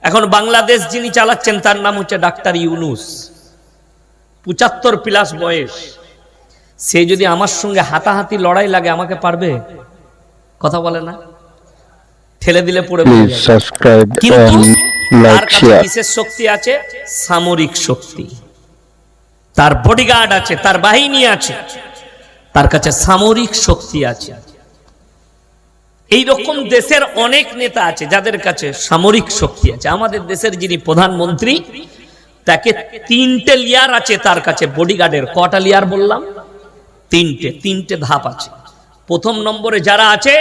এখন বাংলাদেশ যিনি চালাচ্ছেন তার নাম হচ্ছে ডাক্তার ইউনূস, ৭৫+ বয়স। সে যদি আমার সঙ্গে হাতাহাতি লড়াই লাগে আমাকে পারবে? কথা বলে না, ঠেলে দিলে পড়ে যাবে। কিন্তু তার কাছে বিশেষ শক্তি আছে, সামরিক শক্তি। তার বডিগার্ড আছে, তার বাহিনী আছে, তার কাছে সামরিক শক্তি আছে। এই রকম দেশের অনেক নেতা আছে যাদের কাছে সামরিক শক্তি আছে। আমাদের দেশের যিনি প্রধানমন্ত্রী, তাকে 3টে লেয়ার আছে তার কাছে বডিগার্ডের। কটা লেয়ার বললাম? 3টে ধাপ আছে। প্রথম নম্বরে যারা আছে,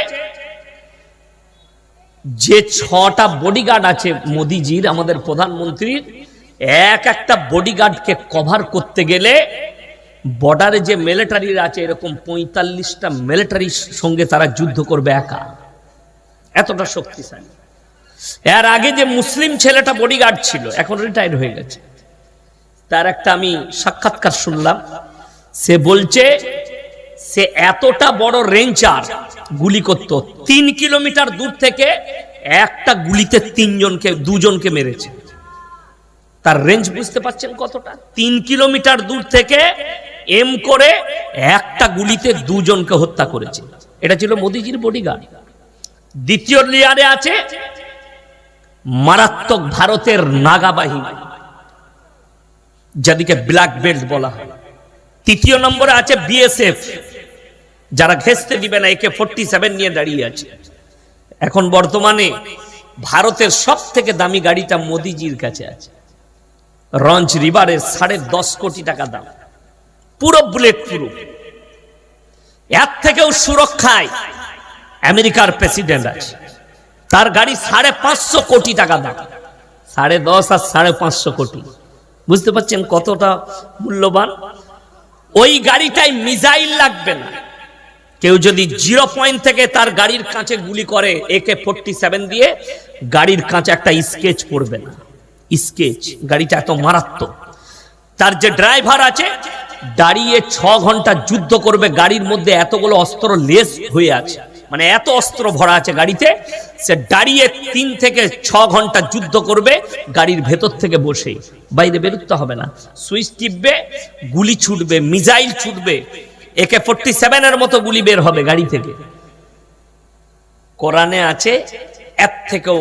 যে 6টা বডিগার্ড আছে মোদিজির, আমাদের প্রধানমন্ত্রীর, একটা বডিগার্ডকে কভার করতে গেলে বর্ডারে যে মিলিটারিরা আছে এরকম 45টা মিলিটারির সঙ্গে তারা যুদ্ধ করবে একা, এতটা শক্তিশালী। এর আগে যে মুসলিম ছেলেটা বডিগার্ড ছিল, এখন রিটায়ার্ড হয়ে গেছে, তার একটা আমি সাক্ষাৎকার শুনলাম। সে বলছে সে এতটা বড় রেঞ্জার গুলি করত, 3 কিলোমিটার দূর থেকে একটা গুলিতে 2জনকে মেরেছে। তার রেঞ্জ বুঝতে পারছেন কতটা? 3 কিলোমিটার দূর থেকে এম করে একটা গুলিতে 2জনকে হত্যা করেছে। এটা ছিল মোদিজির বডিগার্ড। দ্বিতীয় লেয়ারে আছে মারাত্মক ভারতের নাগা বাহিনী, যাদেরকে ব্ল্যাক বেল্ট বলা হয়। তৃতীয় নম্বরে আছে বিএসএফ, যারা ঘেঁষতে দিবে না, AK-47 নিয়ে দাঁড়িয়ে আছে। এখন বর্তমানে ভারতের সব থেকে দামি গাড়িটা মোদিজির কাছে আছে, রঞ্জ রিভারের 10.5 কোটি টাকা দাম, পুরো বুলেট প্রুফ। এর থেকেও সুরক্ষায় আমেরিকার প্রেসিডেন্ট আছে, তার গাড়ি 550 কোটি টাকা দাম। 10.5 আর 550 কোটি, বুঝতে পারছেন কতটা মূল্যবান? ওই গাড়িটাই মিসাইল লাগবে না। কেউ যদি 0 পয়েন্ট থেকে তার গাড়ির কাছে গুলি করে AK-47 দিয়ে, গাড়ির কাছে একটা স্কেচ পড়বে না। স্কেচ, গাড়িটা এত মারাত্মক। তার যে ড্রাইভার আছে দাঁড়িয়ে 6 ঘন্টা যুদ্ধ করবে, গাড়ির মধ্যে এতগুলো অস্ত্র লেস হয়ে আছে, মানে এত অস্ত্র ভরা আছে গাড়িতে। সে দাঁড়িয়ে 3 থেকে 6 ঘন্টা যুদ্ধ করবে গাড়ির ভেতর থেকে বসে, বাইরে বেরোতে হবে না। সুইচ টিপবে, গুলি ছুটবে, মিসাইল ছুটবে, AK-47 এর মতো গুলি বের হবে গাড়ি থেকে। কোরআনে আছে এর থেকেও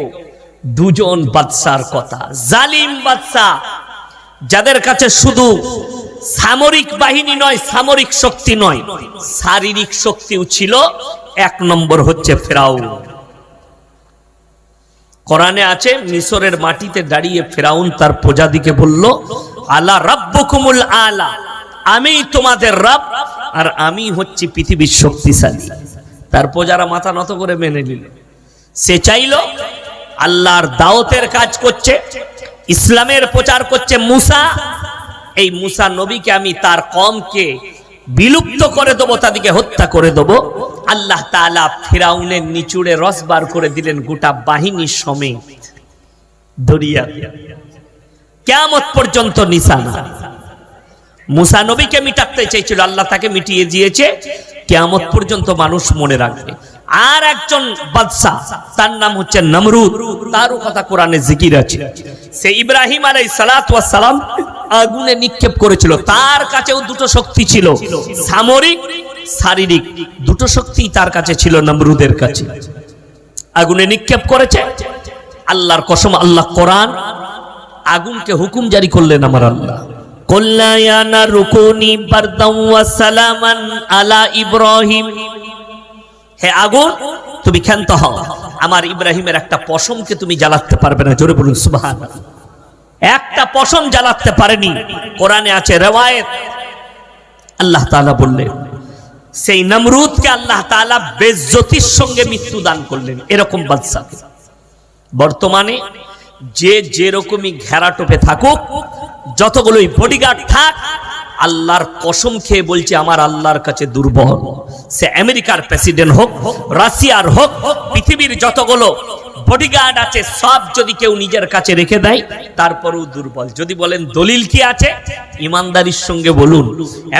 2জন বাদশার কথা, জালিম বাদশা, যাদের কাছে শুধু সামরিক বাহিনী নয়, সামরিক শক্তি নয়, শারীরিক শক্তিও ছিল। 1 নম্বর হচ্ছে ফেরাউন। কোরআনে আছে মিশরের মাটিতে দাঁড়িয়ে ফেরাউন তার প্রজাদিকে বলল, আলা রাব্বুকুমুল আলা, আমি তোমাদের রব, আর আমি হচ্ছি পৃথিবীর শক্তিশালী। তার প্রজারা মাথা নত করে মেনে নিল। সে চাইল আল্লাহর দাওয়াতের কাজ করছে, ইসলামের প্রচার করছে মুসা, এই মুসা নবীকে আমি তার কওমকে বিলুপ্ত করে দেবো, তাদেরকে হত্যা করে দেবো। আল্লাহ তাআলা ফিরাউনের নিচুড়ে রস বার করে দিলেন গোটা বাহিনী সমেত দরিয়া, কিয়ামত পর্যন্ত নিশানা। মুসা নবীকে মিটাতে চেয়েছিল, আল্লাহ তাকে মিটিয়ে দিয়েছে, কিয়ামত পর্যন্ত মানুষ মনে রাখবে। আর একজন বাদশা, তার নাম হচ্ছে নমরুদ, তারও কথা কোরআনে জিকির আছে। সে ইব্রাহিম আলাইহিস সালাতু ওয়াস সালাম আগুনে নিক্ষেপ করেছিল। তার কাছেও 2টো শক্তি ছিল, সামরিক, শারীরিক, 2টো শক্তি তার কাছে ছিল নমরুদের কাছে। আগুনে নিক্ষেপ করেছে, আল্লাহর কসম, আল্লাহ কোরআন আগুনকে হুকুম জারি করলেন, আমার আল্লাহ, কুল্লা ইয়া নারু কুনি বারদাও ওয়া সালামান আলা ইব্রাহিম, হে আগুন তুমি ক্ষান্ত হও, আমার ইব্রাহিমের একটা পশমকে তুমি জ্বালাতে পারবে না। জোরে বলুন সুবহানাল্লাহ। একটা পশম জ্বালাতে পারেনি। কোরআনে আছে রওয়ায়াত, আল্লাহ তাআলা বললেন সেই নমরুদকে আল্লাহ তাআলা বেইজ্জতির সঙ্গে মৃত্যু দান করলেন। এরকম বাদশাকে বর্তমানে যে যেরকমই ঘেরাটোপে থাকুক, যতগুলোই বডিগার্ড থাক, আল্লাহর কসম খেয়ে বলছে আমার আল্লাহর কাছে দুর্বল। সে আমেরিকার প্রেসিডেন্ট হোক, রাশিয়ার হোক, পৃথিবীর যতগুলো বডিগার্ড আছে সব যদি কেউ নিজের কাছে রেখে দেয় তারপরেও দুর্বল। যদি বলেন দলিল কি আছে, ইমানদারির সঙ্গে বলুন,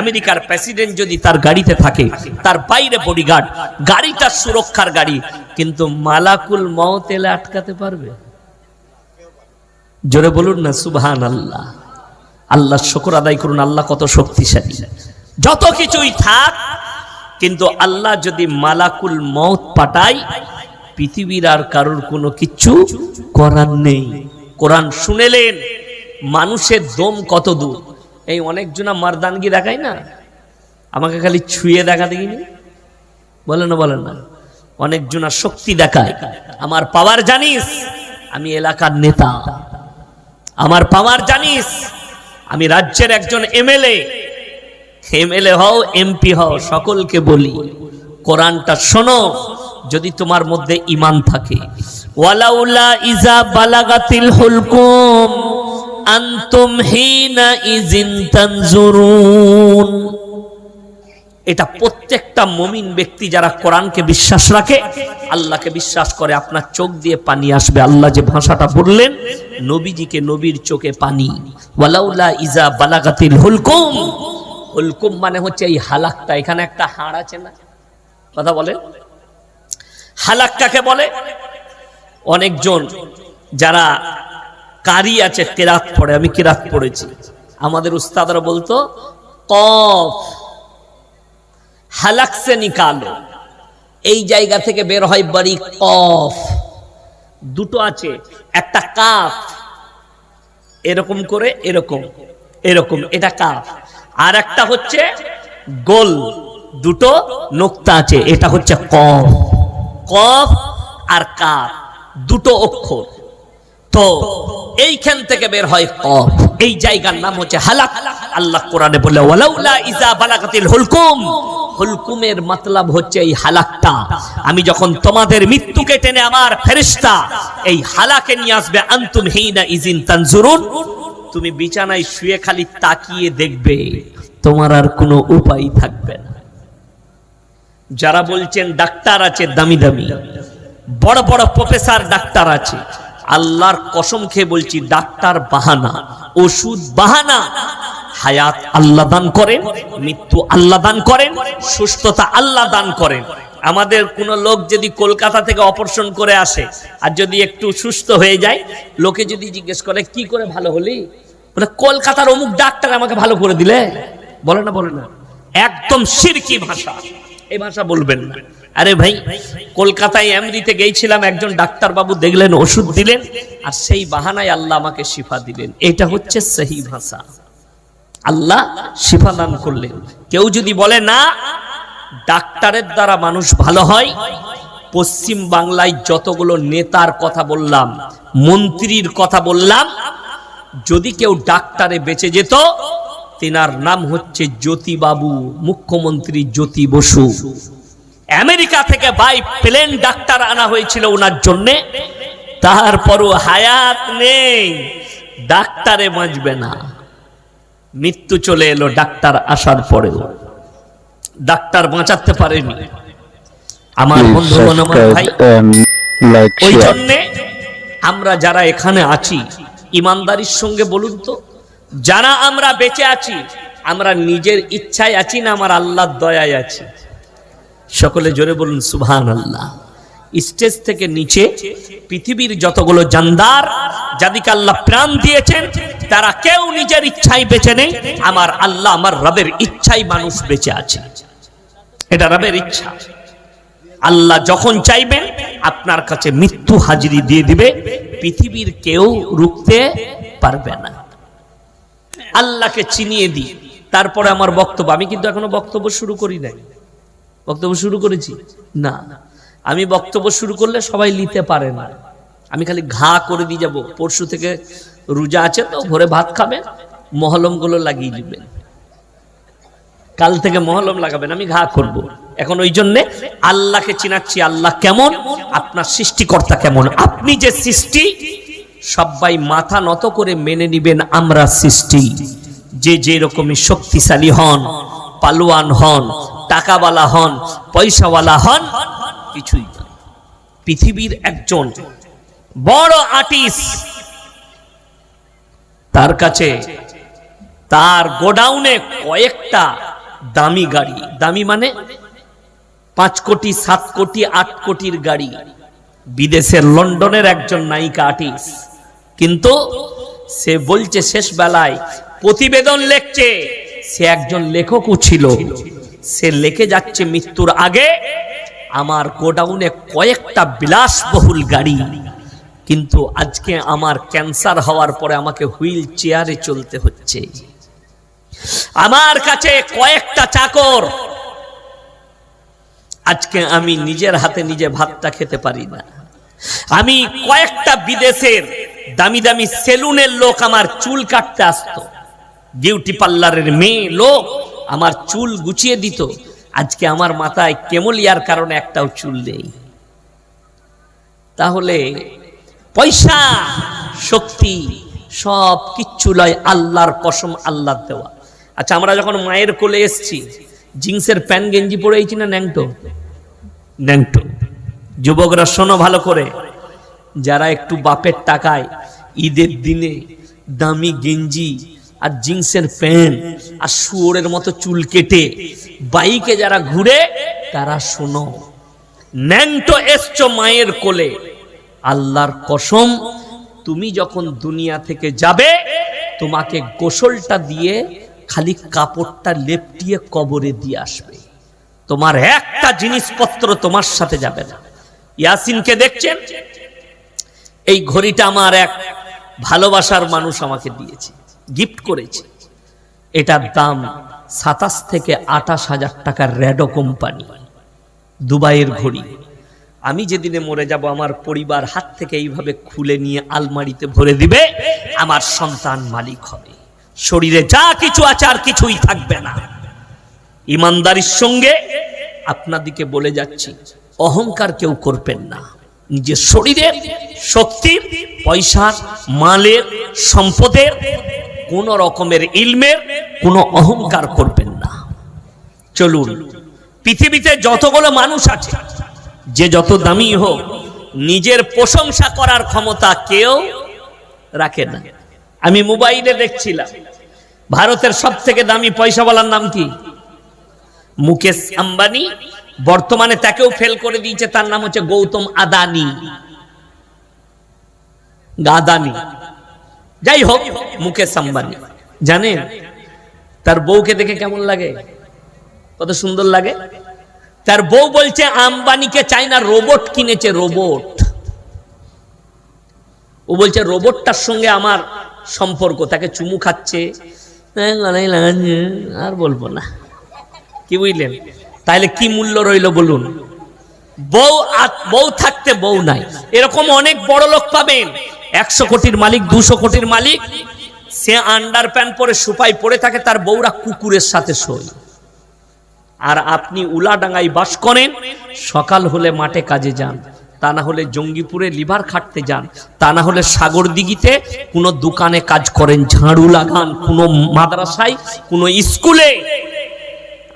আমেরিকার প্রেসিডেন্ট যদি তার গাড়িতে থাকে, তার বাইরে বডিগার্ড, গাড়িটা সুরক্ষার গাড়ি, কিন্তু মালাকুল মউত এলে আটকাতে পারবে? জোরে বলুন না সুবহানাল্লাহ। আল্লাহ শুকর আদায় করুন, আল্লাহ কত শক্তিশালী। যত কিছুই থাক, কিন্তু আল্লাহ যদি মালাকুল মউত পাঠায়, পৃথিবীর আর কারোর কোনো কিছু করার নেই। কোরআন শুনেলেন মানুষের দম কত দূর। এই অনেকজনা মারদানগি দেখায় না, আমাকে খালি ছুঁয়ে দেখা দেখিনি, বলে না অনেকজনা শক্তি দেখায়। আমার পাওয়ার জানিস, আমি এলাকার নেতা। আমার পাওয়ার জানিস, আমি রাজ্যের একজন এমএলএ হও, এমপি হও, সকলকে বলি কোরআনটা শোনো যদি তোমার মধ্যে ঈমান থাকে। ওয়ালাউলা ইজা বালাগাতিল হুলকুম আনতুম হিনা ইজিন তানজুরুন। এটা প্রত্যেকটা মুমিন ব্যক্তি যারা কোরআনকে বিশ্বাস রাখে, আল্লাহকে বিশ্বাস করে, আপনার চোখ দিয়ে পানি আসবে। আল্লাহ যে ভাষাটা বললেন, নবীজিকে নবীর চোখে পানি। ওয়ালাউলা ইজা বালাগাতিল হুলকুম, হুলকুম মানে হচ্ছে এই হালাকটা। এখানে একটা হাড় আছে না, কথা বলে, হালাক কাকে বলে? অনেকজন যারা কারি আছে, কেরাত পড়ে, আমি কেরাত পড়েছি, আমাদের উস্তাদরা বলতো কফ হালাক সে নিকালো, এই জায়গা থেকে বের হয় বাড়ি কফ। দুটো আছে, একটা কাফ এরকম করে, এরকম এরকম, এটা কাফ। আর একটা হচ্ছে গোল, দুটো নোক্তা আছে, এটা হচ্ছে কফ। কফ আর কাফ দুটো অক্ষর, তো এইখান থেকে বের হয় কফ। এই জায়গার নাম হচ্ছে হালাক। আল্লাহ কোরআনে বলে ওয়ালাউলা ইজা বালাগাতিল হুলকুম, হুলকুমের মতলব হচ্ছে এই হালাকটা। আমি যখন তোমাদের মৃত্যুকে টেনে আমার ফেরেশতা এই হালাকে নিয়ে আসবে, আনতুম হিনা ইজিন তানজুরুন, তুমি বিছানায় শুয়ে খালি তাকিয়ে দেখবে, তোমার আর কোনো উপায় থাকবে না। যারা বলছেন ডাক্তার আছে দামি দামি, বড় বড় প্রফেসর ডাক্তার আছে, আল্লাহর কসম খেয়ে বলছি, ডাক্তার বাহানা, ওষুধ বাহানা। হায়াত আল্লাহ দান করেন, মৃত্যু আল্লাহ দান করেন, সুস্থতা আল্লাহ দান করেন। আমাদের কোন লোক যদি কলকাতা থেকে অপারেশন করে আসে আর যদি একটু সুস্থ হয়ে যায়, লোকে যদি জিজ্ঞেস করে কি করে ভালো হলি, বলে কলকাতার অমুক ডাক্তার আমাকে ভালো করে দিলে। বলে না, একদম শিরকি ভাষা, এই ভাষা বলবেন না। আরে ভাই, কলকাতায় এমডিতে গিয়েছিলাম, একজন ডাক্তার বাবু দেখলেন, ওষুধ দিলেন, আর সেই বাহানায় আল্লাহ আমাকে শিফা দিলেন। এটা হচ্ছে সহি ভাষা, আল্লাহ শিফা দান করলেন। কেউ যদি বলে না ডাক্তারের দ্বারা মানুষ ভালো হয়, পশ্চিম বাংলায় যতগুলো নেতার কথা বললাম, মন্ত্রীর কথা বললাম, যদি কেউ ডাক্তারে বেঁচে যেত, তেনার নাম হচ্ছে জ্যোতি বাবু, মুখ্যমন্ত্রী জ্যোতি বসু। আমেরিকা থেকে বাই প্লেন ডাক্তার আনা হয়েছিল ওনার জন্য, তারপরও হায়াত নেই, ডাক্তারে বাঁচবে না। মৃত্যু চলে এলো ডাক্তার আসার পরেও, ডাক্তার বাঁচাতে পারেনি। আমার বন্ধুগণ, আমার ভাই, ওই জন্যে আমরা যারা এখানে আছি, ইমানদারির সঙ্গে বলুন তো, যারা আমরা বেঁচে আছি, আমরা নিজের ইচ্ছায় আছি না আমার আল্লাহর দয়ায় আছি? সকলে জোরে বলুন সুবহানাল্লাহ। স্টেজ থেকে নিচে পৃথিবীর যতগুলো জানদার, যাদেরকে আল্লাহ প্রাণ দিয়েছেন, তারা কেউ নিজের ইচ্ছায় বেঁচে নেই। আমার আল্লাহ, আমার রবের ইচ্ছায় মানুষ বেঁচে আছে। এটা রবের ইচ্ছা। আল্লাহ যখন চাইবেন আপনার কাছে মৃত্যু হাজিরি দিয়ে দিবে, পৃথিবীর কেউ রুখতে পারবে না। আল্লাহকে চিনিয়ে দিই, তারপরে আমার বক্তব্য। আমি কিন্তু এখনো বক্তব্য শুরু করি নাই। বক্তব্য শুরু করেছি না, আমি বক্তব্য শুরু করলে সবাই নিতে পারে না, আমি খালি ঘা করে দিয়ে যাব। পরশু থেকে রোজা আছে, তো ভোরে ভাত খাবেন, মহলম গুলো লাগিয়ে দিবেন, কাল থেকে মহলম লাগাবেন, আমি ঘা করব। এখন ওই জন্যে আল্লাহকে চিনাচ্ছি, আল্লাহ কেমন, আপনার সৃষ্টিকর্তা কেমন। আপনি যে সৃষ্টি, সবাই মাথা নত করে মেনে নিবেন আমরা সৃষ্টি। যে যে রকমই শক্তিশালী হন, পালোয়ান হন, টাকাওয়ালা হন, পয়সাওয়ালা হন, কিছুই নয়। পৃথিবীর একজন বড় আর্টিস্ট, তার কাছে তার গোডাউনে কয়েকটা দামি গাড়ি, দামি মানে 5 কোটি 7 কোটি 8 কোটির গাড়ি। বিদেশের লন্ডনের একজন নায়িকা আর্টিস্ট, কিন্তু সে বলছে শেষ বেলায় প্রতিবেদন লিখছে, সে একজন লেখকও ছিল, সে লিখে যাচ্ছে মৃত্যুর আগে আমার গোডাউনে কয়েকটা বিলাসবহুল গাড়ি, কিন্তু আজকে আমার ক্যান্সার হওয়ার পরে আমাকে হুইল চেয়ারে চলতে হচ্ছে। আমার কাছে কয়েকটা চাকর, আজকে আমি নিজের হাতে নিজে ভাতটা খেতে পারি না। আমি কয়েকটা বিদেশের দামি দামি সেলুনের লোক আমার চুল কাটতে আসতো, বিউটি পার্লারের মেয়ে লোক আমার চুল গুছিয়ে দিত। আজকে আমার মাথায় কেমলিয়ার কারণে একটাও চুল নেই। তাহলে পয়সা শক্তি সব কিচ্ছু লয়, আল্লাহর কসম, আল্লাহর দেওয়া। আচ্ছা, আমরা যখন মায়ের কোলে এসছি জিন্সের প্যান্ট গেঞ্জি পরেছি না ন্যাংটো? ন্যাংটো। যুবকরা শোনো ভালো করে, যারা একটু বাপের টাকায় ঈদের দিনে দামি গেঞ্জি আর জিন্সের প্যান্ট আর শুয়োরের মতো চুল কেটে বাইকে যারা ঘুরে, তারা শোনো, ন্যাংটো এসছো মায়ের কোলে, আল্লাহর কসম তুমি যখন দুনিয়া থেকে যাবে তোমাকে গোসলটা দিয়ে খালি কাপড়টা লেপটিয়ে কবরে দিয়ে আসবে, তোমার একটা জিনিসপত্র তোমার সাথে যাবে না। ইয়াসিনকে দেখছেন, এই ঘড়িটা আমার এক ভালোবাসার মানুষ আমাকে দিয়েছে, গিফট করেছে। এটার দাম 27 থেকে 28 হাজার টাকার রেডো কোম্পানি, দুবাইয়ের ঘড়ি। আমি যেদিনে মরে যাব আমার পরিবার হাত থেকে এইভাবে খুলে নিয়ে আলমারিতে ভরে দিবে, আমার সন্তান মালিক হবে। শরীরে যা কিছু আছে আর কিছুই থাকবে না। ইমানদারির সঙ্গে আপনাদিকে বলে যাচ্ছি, অহংকার কেউ করবেন না। নিজের শরীরের শক্তির, পয়সার, মালের, সম্পদের, কোন রকমের ইলমের কোনো অহংকার করবেন না। চলুন, পৃথিবীতে যতগুলো মানুষ আছে, যে যত দামি হোক, নিজের প্রশংসা করার ক্ষমতা কেউ রাখে না। আমি মোবাইলে দেখছিলাম, ভারতের সব থেকে দামি পয়সাওয়ালার নাম কি? মুকেশ আম্বানি। বর্তমানে তাকেও ফেল করে দিয়েছে, তার নাম হচ্ছে গৌতম আদানি। গাদানি, যাই হোক, মুকেশ আম্বানি। জানেন তার বউকে দেখে কেমন লাগে? কত সুন্দর লাগে। তার বউ বলছে আম্বানিকে চাইনা রোবট কিনেছে, রোবট। ও বলছে রোবটটার সঙ্গে আমার সম্পর্ক, তাকে চুমু খাচ্ছে, আর বলবো না। কি বুঝলেন? তাহলে কি মূল্য রইল বলুন? বউ থাকতে বউ নাই, এরকম অনেক বড় লোক পাবেন। 100 কোটির মালিক, 200 কোটির মালিক, সে আন্ডার প্যান্ট পরে সুপাই পরে থাকে, তার বউরা কুকুরের সাথে শোয়। আর আপনি উলাডাঙ্গায় বাস করেন, সকাল হলে মাঠে কাজে যান, তা না হলে জঙ্গিপুরে লিভার খাটতে যান, তা না হলে সাগর দিঘিতে কোনো দোকানে কাজ করেন, ঝাড়ু লাগান, কোনো মাদ্রাসায়, কোনো স্কুলে।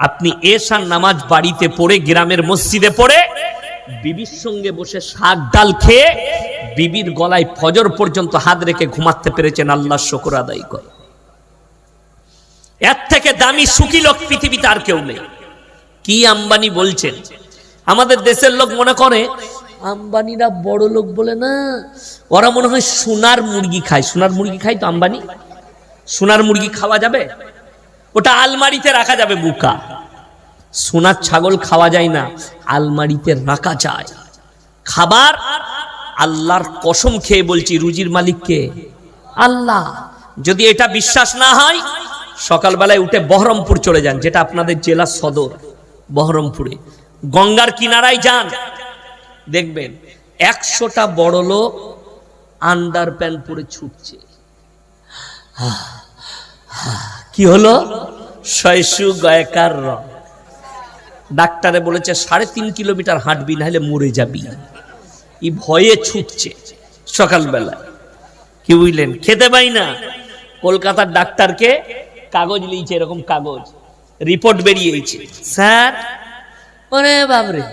আপনি এশার নামাজ বাড়িতে পড়ে, গ্রামের মসজিদে পড়ে, বিবির সঙ্গে বসে শাক ডাল খেয়ে বিবির গলায় ফজর পর্যন্ত হাত রেখে ঘুমাতে পেরেছেন, আল্লাহর শুকর আদায় করে। এর থেকে দামি সুখী লোক পৃথিবীতে আর কেউ নেই। কি আম্বানি বলছেন? আমাদের দেশের লোক মনে করে আম্বানিরা বড় লোক বলে না, ওরা মনে হয় সোনার মুরগি খায়। সোনার মুরগি খায় তো আম্বানি? সোনার মুরগি খাওয়া যাবে? ওটা আলমারিতে রাখা যাবে। বুকা, সোনার ছাগল খাওয়া যায় না, আলমারিতে রাখা যায়। খাবার আল্লাহর কসম খেয়ে বলছি, রুজির মালিক কে? আল্লাহ। যদি এটা বিশ্বাস না হয়, সকালবেলায় উঠে বহরমপুর চলে যান, যেটা আপনাদের জেলা সদর, বহরমপুরে গঙ্গার কিনারায় যান, দেখবেন 100টা বড় লোক আন্ডার প্যান্ট পরে ছুটছে। কি হলো? শয়সু গয়কার। ডাক্তারে বলেছে 3.5 কিলোমিটার হাঁটবি, না হলে মরে যাবি। এই ভয়ে ছুটছে সকালবেলা। কি বুঝলেন? খেতে পাই না। কলকাতার ডাক্তারকে কাগজ লিখছে, এরকম কাগজ, রিপোর্ট বেরিয়েছে, স্যার ওরে বাবরে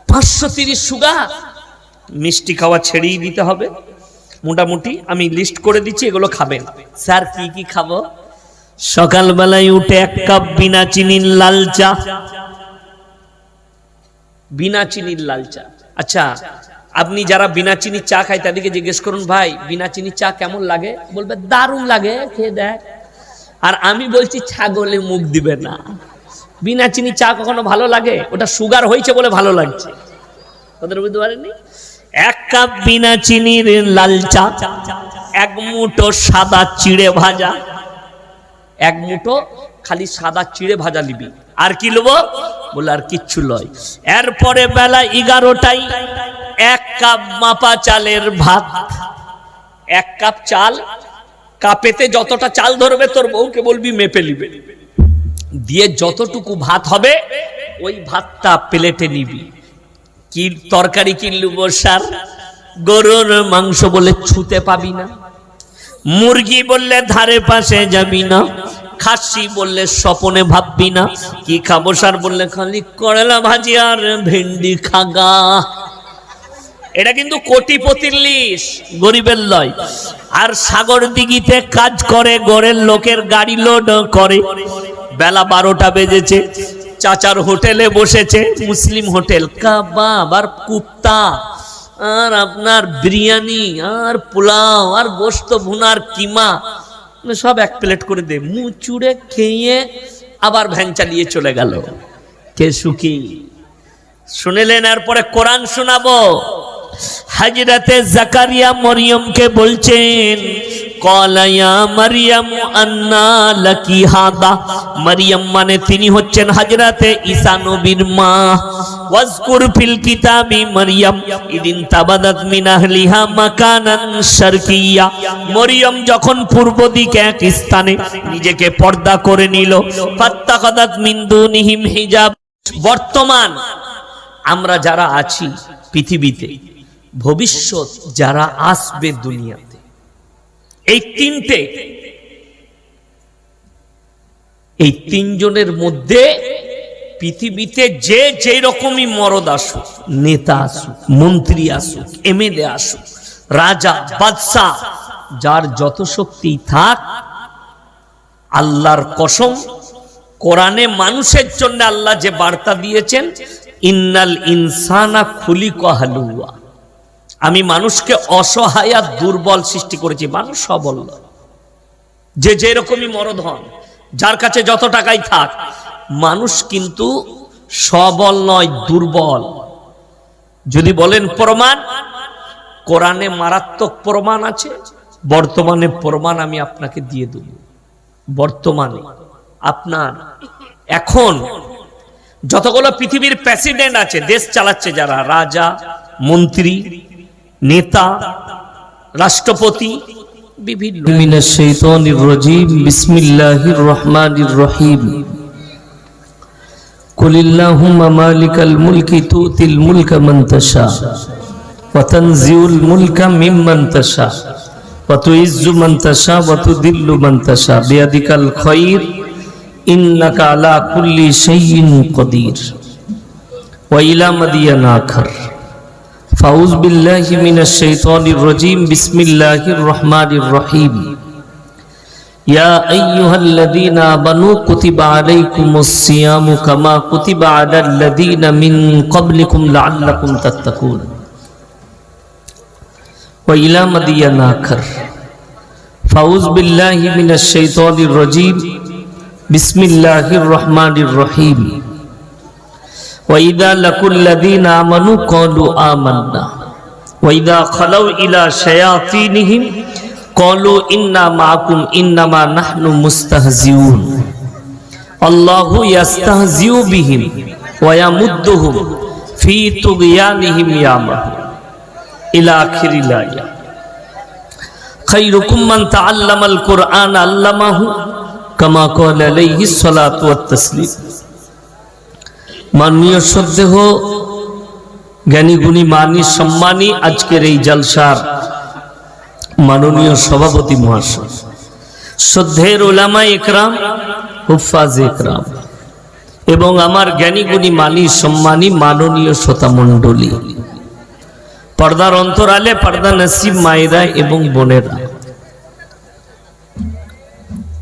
530 সুগার, মিষ্টি খাওয়া ছেড়েই দিতে হবে মোটামুটি। আমি লিস্ট করে দিচ্ছি, এগুলো খাবেন। স্যার কি কি খাবো? সকালবেলায় উঠে 1 কাপ বিনা চিনির লাল চা। বিনা চিনির লাল চা। আচ্ছা, আপনি যারা বিনা চিনি চা খায় তাদেরকে জিজ্ঞেস করুন, ভাই বিনা চিনি চা কেমন লাগে? বলবে দারুণ লাগে, খেয়ে দেখ। আর আমি বলছি ছাগলে মুখ দিবে না। বিনা চিনি চা কখনো ভালো লাগে? ওটা সুগার হয়েছে বলে ভালো লাগছে। ওদের বুঝতে পারেননি? 1 কাপ বিনা চিনির লাল চা, 1 মুঠো সাদা চিড়ে ভাজা, 1 মুঠো খালি সাদা চিড়ে ভাজা নিবি। আর কি লব? বলে আর কিচ্ছু লয়। এরপরে বেলা 11টায় 1 কাপ মাপা চালের ভাত। 1 কাপ চাল, কাপেতে যতটা চাল ধরবে তোর বউকে বলবি মেপে নিবে, দিয়ে যতটুকু ভাত হবে ওই ভাতটা প্লেটে নিবি। কি তরকারি কিনলু? বসার গরুর মাংস বলে ছুতে পাবি না, মুরগি বললে ধারে পাশে যাবি না, খাসি বললে স্বপনে ভাববি না। কি খাবো স্যার বললে খালি করলা ভাজি আর ভেন্ডি খাগা। এটা কিন্তু কোটিপতির লিস্ট, গরিবের লয়। আর সাগর দিঘিতে কাজ করে, গড়ের লোকের গাড়ি লোড করে। বেলা 12টা বেজেছে, চাচার হোটেলে বসেছে, মুসলিম হোটেল, কাবাব আর কুপ্তা আর আপনার বিরিয়ানি আর পোলাও আর গোশত ভুনার কিমা সব 1 প্লেট করে দে। মুচুড়ে খেয়ে আবার ভ্যান চালিয়ে চলে গেল। কে সুখী? শুনলেন? এরপরে কোরআন শোনাবো। হযরতে জাকারিয়া মরিয়মকে বলছেন, ক্বালা ইয়া মারইয়াম আন্না লাকি হাদা। মারইয়াম মানে তিনি হচ্ছেন হযরতে ঈসা নবীর মা। ওয়াজকুর ফিল কিতাবি মারইয়াম ইদিন তাবাদাত মিন আহলিহা মাকানান শারকিয়্যা। মরিয়ম যখন পূর্ব দিকে এক স্থানে নিজেকে পর্দা করে নিল, ফাত্তাখাদাত মিন দুনিহিম হিজাব। বর্তমান আমরা যারা আছি পৃথিবীতে, ভবিষ্যৎ যারা আসবে দুনিয়াতে, এই তিনজনের মধ্যে পৃথিবীতে যে যে রকমই মরদ আসুক, নেতা আসুক, মন্ত্রী আসুক, এমএলএ আসুক, রাজা বাদশাহ, যার যত শক্তি থাক, আল্লাহর কসম, কোরআনে মানুষের জন্য আল্লাহ যে বার্তা দিয়েছেন, ইন্নাল ইনসানা খুলিকা হালুয়া, আমি মানুষকে অসহায় আর দুর্বল সৃষ্টি করেছি। মানুষ সবল নয়। যে যেরকমই মরদ হন, যার কাছে যত টাকাই থাক, মানুষ কিন্তু সবল নয়, দুর্বল। যদি বলেন প্রমাণ, কোরআনে মারাত্মক প্রমাণ আছে। বর্তমানে প্রমাণ আমি আপনাকে দিয়ে দেব। বর্তমানে আপনার এখন যতগুলো পৃথিবীর প্রেসিডেন্ট আছে, দেশ চালাচ্ছে যারা, রাজা, মন্ত্রী, নেতা, রাষ্ট্রপতি, বিভিন্ন। মিনাশ শাইতানির রাজীম, বিসমিল্লাহির রহমানির রহিম। কুলিল্লাহুম্মা মালিকাল মুলকি তুতিল মুলকা মান তাশা ওয়া তানজিউল মুলকা মিম্মান তাশা ওয়া তুইজ্জু মান তাশা ওয়া তুদিল্লু মান তাশা বিয়াদিকাল খায়র ইন্নাকা আলা কুল্লি শাইইন কাদির। ওয়া ইলা মাদিয়ানা আখার। ফাউজ বিল্লাহি মিনাশ শাইতানির রাজীম, বিসমিল্লাহির রহমানির রহিম। ইয়া আইয়ুহাল্লাযীনা আমানু কুতিবা আলাইকুমুস সিয়ামু কামা কুতিবা আলাল্লাযীনা মিন ক্বাবলিকুম লাআল্লাকুম তাত্তাকুন। ওয়া ইলা মাদিয়ানা আখার। ফাউজ বিল্লাহি মিনাশ শাইতানির রাজীম, বিসমিল্লাহির রহমানির রহিম। وَإِذَا لَقُوا الَّذِينَ آمَنُوا قَالُوا آمَنَّا وَإِذَا خَلَوْا إِلَى شَيَاطِينِهِمْ قَالُوا إِنَّا مَعَكُمْ إِنَّمَا نَحْنُ مُسْتَهْزِئُونَ اللَّهُ يَسْتَهْزِئُ بِهِمْ وَيَمُدُّهُمْ فِي طُغْيَانِهِمْ يَعْمَهُونَ إِلَى آخِرِ الآية। خَيْرُكُمْ مَنْ تَعَلَّمَ الْقُرْآنَ عَلَّمَهُ كما قال عليه الصلاة والتسليم। মাননীয় শ্রদ্ধেয় জ্ঞানী গুণী মানী সম্মানী আজকের এই জলসার মাননীয় সভাপতি মহাশয়, শ্রদ্ধেয় উলামায়ে ইকরাম, হুফাজে ইকরাম এবং আমার জ্ঞানী গুণী মানী সম্মানী মাননীয় শ্রোতা মণ্ডলী, পর্দার অন্তরালে পর্দা নসিব মায়েরা এবং বোনেরা,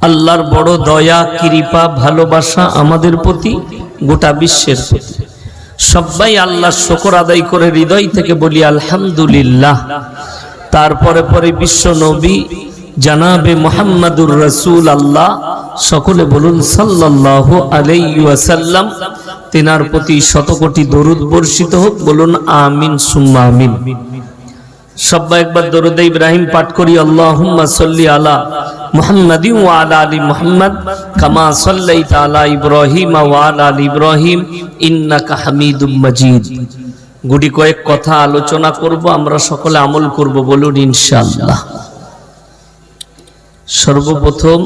আল্লাহর বড় দয়া, কৃপা, ভালোবাসা আমাদের প্রতি, গোটা বিশ্বের প্রতি। সবাই আল্লাহর শুকর আদায় করে হৃদয় থেকে বলি আলহামদুলিল্লাহ। তারপরে পরে বিশ্ব নবী জানাবে মুহাম্মাদুর রাসূল আল্লাহ, সকলে বলুন সাল্লাল্লাহু আলাইহি ওয়াসাল্লাম। তিনার প্রতি শত কোটি দরুদ বর্ষিত হোক, বলুন আমিন সুম্মা আমিন। সবাই একবার দরুদ ইব্রাহিম পাঠ করি। আল্লাহুম্মা সাল্লি আলা মুহাম্মাদিন ওয়া আলা আলি মুহাম্মাদ কামা সাল্লাইতা আলা ইব্রাহিম ওয়া আলা আলি ইব্রাহিম ইন্নাকা হামিদুম মাজিদ। গুটি কয়েক কথা আলোচনা করব, আমরা সকলে আমল করব, বলুন ইনশাআল্লাহ। সর্বপ্রথম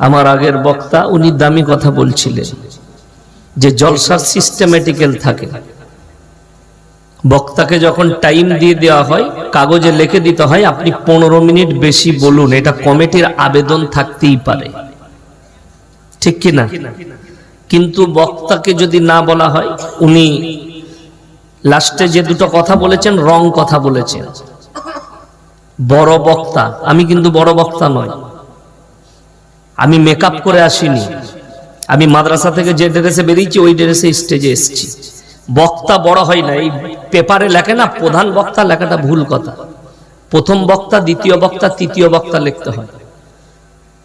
আমার আগের বক্তা উনি দামি কথা বলছিলেন যে জলসা সিস্টেমেটিক্যাল থাকে। বক্তাকে যখন টাইম দিয়ে দেওয়া হয়, কাগজে লিখে দিতে হয় আপনি 15 মিনিট বেশি বলুন, এটা কমিটির আবেদন থাকতেই পারে, ঠিক কি না? কিন্তু বক্তাকে যদি না বলা হয়, উনি লাস্টে যে দুটো কথা বলেছেন রং কথা বলেছেন। বড় বক্তা, আমি কিন্তু বড় বক্তা নয়, আমি মেকআপ করে আসিনি, আমি মাদ্রাসা থেকে যে ড্রেসে বেরিয়েছি ওই ড্রেসে স্টেজে এসেছি। বক্তা বড় হয় না, এই পেপারে লেখে না প্রধান বক্তা, লেখাটা ভুল কথা। প্রথম বক্তা, দ্বিতীয় বক্তা, তৃতীয় বক্তা লিখতে হয়,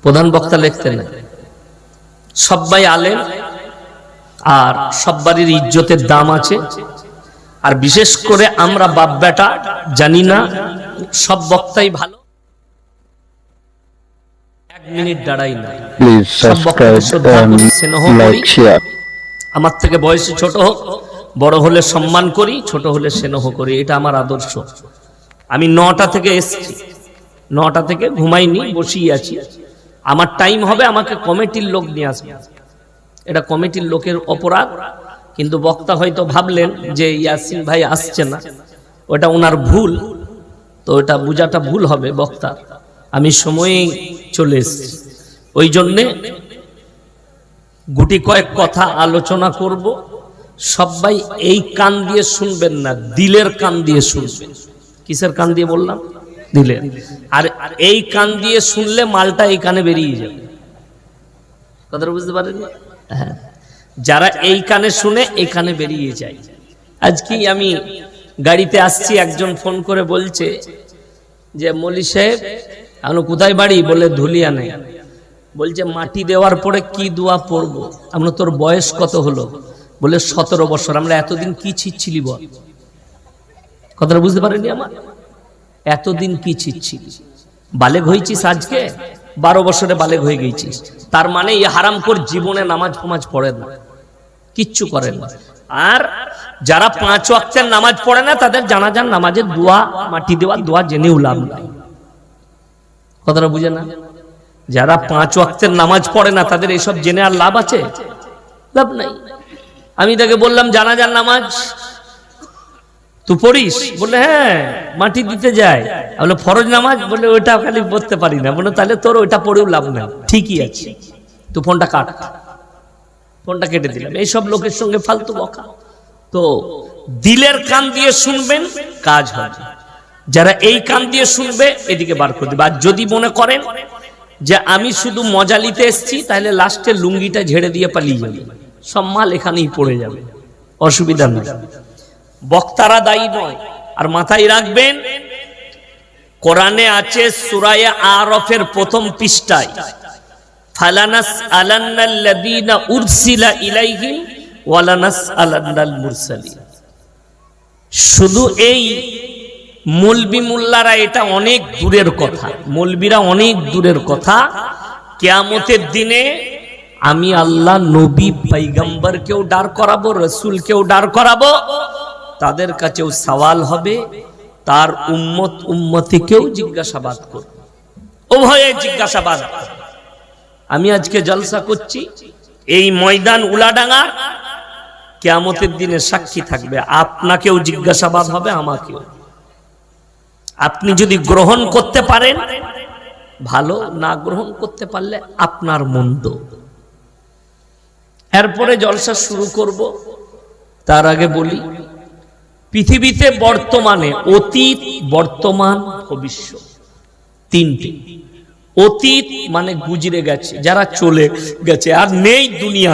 প্রধান বক্তা লিখতে না। সবাই আলেম আর সব্বারই ইজ্জতের দাম আছে। আর বিশেষ করে আমরা বাপ বেটা জানি না সব বক্তাই ভালো। 1 মিনিট দাঁড়াই না, আমার থেকে বয়সে ছোট হোক, বড় হলে সম্মান করি, ছোট হলে স্নেহ করি, এটা আমার আদর্শ। আমি 9টা থেকে এসেছি, 9টা থেকে ঘুমাইনি, বসেই আছি। আমার টাইম হবে, আমাকে কমিটির লোক নিয়ে আসবে, এটা কমিটির লোকের অপরাধ। কিন্তু বক্তা হয়তো ভাবলেন যে ইয়াসিন ভাই আসছে না, ওটা ওনার ভুল, তো ওটা বোঝাটা ভুল হবে বক্তার। আমি সময়েই চলে এসেছি, ওই জন্যে গুটি কয়েক কথা আলোচনা করব। সবাই এই কান দিয়ে শুনবেন না, দিলের কান দিয়ে শুনবেন। কিসের কান দিয়ে বললাম? দিলের। আর এই কান দিয়ে শুনলে মালটা এই কানে বেরিয়ে যাবে, কথাটা বুঝতে পারেন? হ্যাঁ, যারা এই কানে শুনে এই কানে বেরিয়ে যায়। আজকে আমি গাড়িতে আসছি, একজন ফোন করে বলছে যে মৌলী সাহেব আপনি কোথায় বাড়ি? বলে ধুলিয়ানে। বলছে মাটি দেওয়ার পরে কি দোয়া পড়বো? আমরা তোর বয়স কত হলো? বলে 17 বছর। আমরা এতদিন কি ছিচ্ছিলি বল? কথাটা বুঝতে পারেনি আমার? এতদিন কি ছিচ্ছিলি? বালেগ হয়েছিস আজকে, 12 বছরে বালেগ হয়ে গেছিস, তার মানে এই হারামখোর জীবনে নামাজ ফামাজ পড়ে না, কিচ্ছু করে না। আর যারা 5 ওয়াক্তের নামাজ পড়ে না তাদের জানাজার নামাজের দোয়া, মাটি দেওয়ার দোয়া জেনেও লাভ নাই। কথাটা বুঝে না? যারা 5 ওয়াক্তের নামাজ পড়ে না তাদের এইসব জেনে আর লাভ আছে? লাভ নাই। আমি তাকে বললাম জানাজার নামাজ তুই পড়িস? বলে হ্যাঁ, মাটি দিতে যায়। বলে ফরজ নামাজ? বলে ওইটা খালি পড়তে পারি না। বলে তাহলে তোর ওইটা পড়েও লাভ নাই, ঠিকই আছে, তুই ফোনটা কাট। ফোনটা কেটে দিলাম। এইসব লোকের সঙ্গে ফালতু বকা। তো দিলের কান দিয়ে শুনবেন, কাজ হবে। যারা এই কান দিয়ে শুনবে এদিকে বার করে দেবে। আর যদি মনে করেন যে আমি শুধু মজা নিতে এসেছি, তাহলে লাস্টে লুঙ্গিটা ঝেড়ে দিয়ে পালিয়ে যাবে, সব মাল এখানেই পড়ে যাবে, অসুবিধা নেই। বক্তারা দায়ী নয়। আর মাথায় রাখবেন, কোরআনে আছে সূরা আরাফের প্রথম পৃষ্ঠায়, ফালানাস আলান্নাল্লাযীনা উরসিলা ইলাইহিম ওয়ালানাস আলান্নাল মুরসালিন। শুধু এই মৌলবি মোল্লারা এটা অনেক দূরের কথা, মৌলবিরা অনেক দূরের কথা। কিয়ামতের দিনে আমি আল্লাহ নবী পয়গম্বরকেও দাঁড় করাবো, রাসূলকেও দাঁড় করাবো, তাদের কাছেও সওয়াল হবে, তার উম্মত উম্মতিকেও জিজ্ঞাসাবাদ করবে, উভয়ে জিজ্ঞাসাবাদ। আমি আজকে জলসা করছি, এই ময়দান উলাডাঙ্গা কিয়ামতের দিনে সাক্ষী থাকবে, আপনাকেও জিজ্ঞাসাবাদ হবে, আমাকেও। আপনি যদি গ্রহণ করতে পারেন ভালো, না গ্রহণ করতে পারলে আপনার মন্দ। এরপরে জলসা শুরু করব। তার আগে বলি, পৃথিবীতে বর্তমানে অতীত, বর্তমান, ভবিষ্যৎ, তিনটি। অতীত মানে গুজরে গেছে, যারা চলে গেছে আর নেই দুনিয়া।